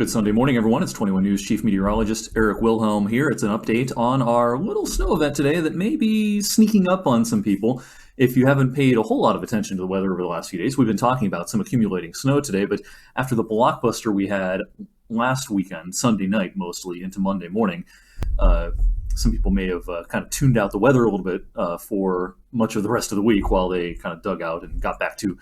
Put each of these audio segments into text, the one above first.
Good Sunday morning, everyone. It's 21 News Chief Meteorologist Eric Wilhelm here. It's an update on our little snow event today that may be sneaking up on some people. If you haven't paid a whole lot of attention to the weather over the last few days, we've been talking about some accumulating snow today, but after the blockbuster we had last weekend, Sunday night mostly, into Monday morning, some people may have kind of tuned out the weather a little bit for much of the rest of the week while they kind of dug out and got back to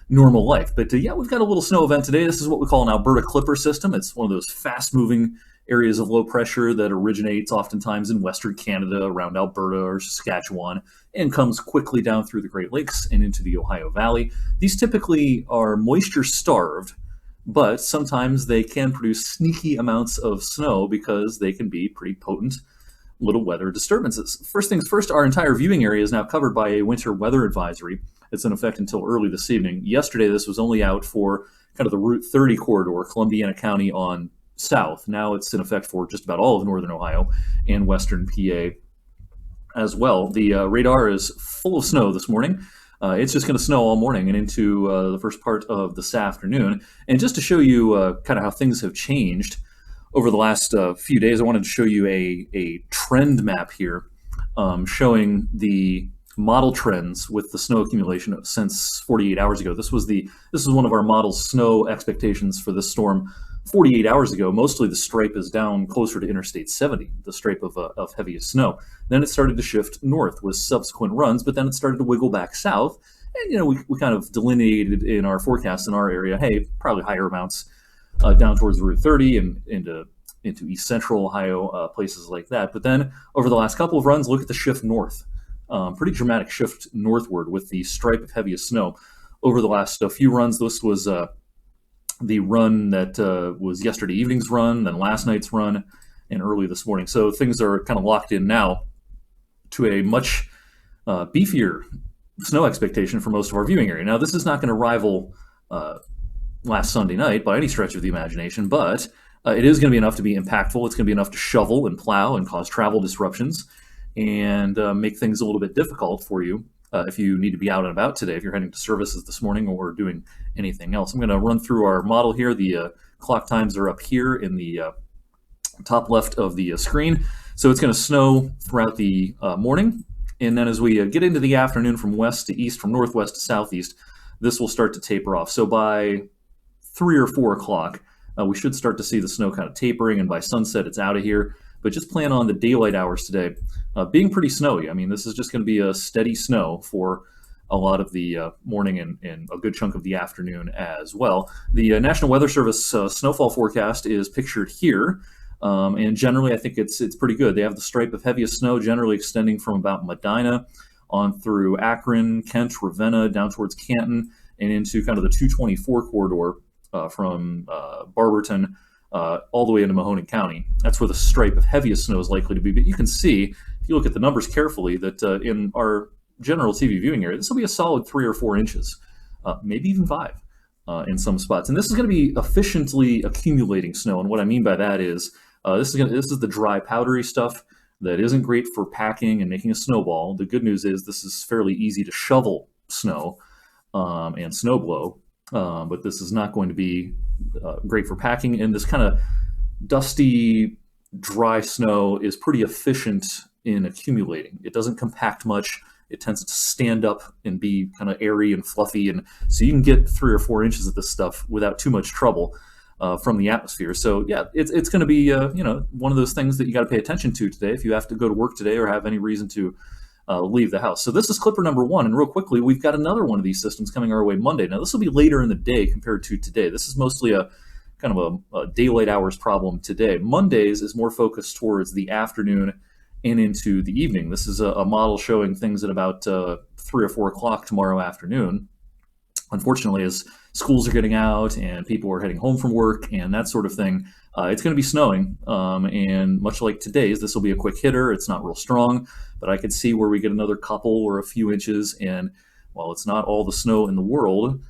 normal life. But yeah, we've got a little snow event today. This is what we call an Alberta Clipper system. It's one of those fast-moving areas of low pressure that originates oftentimes in Western Canada, around Alberta or Saskatchewan, and comes quickly down through the Great Lakes and into the Ohio Valley. These typically are moisture-starved, but sometimes they can produce sneaky amounts of snow because they can be pretty potent little weather disturbances. First things first, our entire viewing area is now covered by a winter weather advisory. It's in effect until early this evening. Yesterday, this was only out for kind of the Route 30 corridor, Columbiana County on south. Now it's in effect for just about all of northern Ohio and western PA as well. The radar is full of snow this morning. It's just going to snow all morning and into the first part of this afternoon. And just to show you kind of how things have changed over the last few days, I wanted to show you a trend map here showing the model trends with the snow accumulation since 48 hours ago. This is one of our model snow expectations for this storm 48 hours ago. Mostly the stripe is down closer to Interstate 70, the stripe of heaviest snow. Then it started to shift north with subsequent runs, but then it started to wiggle back south. And, we kind of delineated in our forecast in our area, hey, probably higher amounts down towards Route 30 and into East Central Ohio, places like that. But then over the last couple of runs, look at the shift north. Pretty dramatic shift northward with the stripe of heaviest snow. Over the last few runs, this was the run that was yesterday evening's run, then last night's run, and early this morning. So things are kind of locked in now to a much beefier snow expectation for most of our viewing area. Now, this is not going to rival last Sunday night by any stretch of the imagination, but it is going to be enough to be impactful. It's going to be enough to shovel and plow and cause travel disruptions and make things a little bit difficult for you if you need to be out and about today, if you're heading to services this morning or doing anything else. I'm going to run through our model here. The clock times are up here in the top left of the screen. So it's going to snow throughout the morning. And then as we get into the afternoon from west to east, from northwest to southeast, this will start to taper off. So by 3 or 4 o'clock, we should start to see the snow kind of tapering, and by sunset, it's out of here. But just plan on the daylight hours today being pretty snowy. I mean, this is just going to be a steady snow for a lot of the morning and a good chunk of the afternoon as well. The National Weather Service snowfall forecast is pictured here, and generally I think it's pretty good. They have the stripe of heaviest snow generally extending from about Medina on through Akron, Kent, Ravenna, down towards Canton, and into kind of the 224 corridor from Barberton all the way into Mahoning County. That's where the stripe of heaviest snow is likely to be. But you can see, if you look at the numbers carefully, that in our general TV viewing area, this will be a solid 3 or 4 inches, maybe even 5 in some spots. And this is going to be efficiently accumulating snow. And what I mean by that is this is the dry, powdery stuff that isn't great for packing and making a snowball. The good news is this is fairly easy to shovel snow and snow blow. But this is not going to be great for packing. And this kind of dusty, dry snow is pretty efficient in accumulating. It doesn't compact much. It tends to stand up and be kind of airy and fluffy. And so you can get 3 or 4 inches of this stuff without too much trouble from the atmosphere. So yeah, it's going to be one of those things that you got to pay attention to today if you have to go to work today or have any reason to leave the house. So this is Clipper number 1, and real quickly, we've got another one of these systems coming our way Monday. Now this will be later in the day compared to today. This is mostly a kind of a daylight hours problem today. Mondays is more focused towards the afternoon and into the evening. This is a model showing things at about 3 or 4 o'clock tomorrow afternoon. Unfortunately, as schools are getting out and people are heading home from work and that sort of thing, it's going to be snowing. And much like today's, this will be a quick hitter. It's not real strong, but I could see where we get another couple or a few inches. And while it's not all the snow in the world,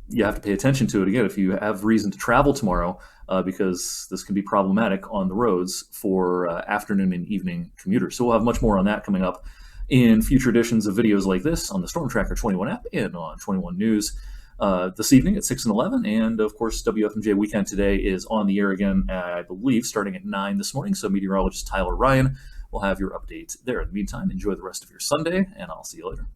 you have to pay attention to it again if you have reason to travel tomorrow, because this can be problematic on the roads for afternoon and evening commuters. So we'll have much more on that coming up in future editions of videos like this on the Storm Tracker 21 app and on 21 News. this evening at 6 and 11. And of course, WFMJ Weekend Today is on the air again, I believe, starting at 9 this morning. So meteorologist Tyler Ryan will have your updates there. In the meantime, enjoy the rest of your Sunday, and I'll see you later.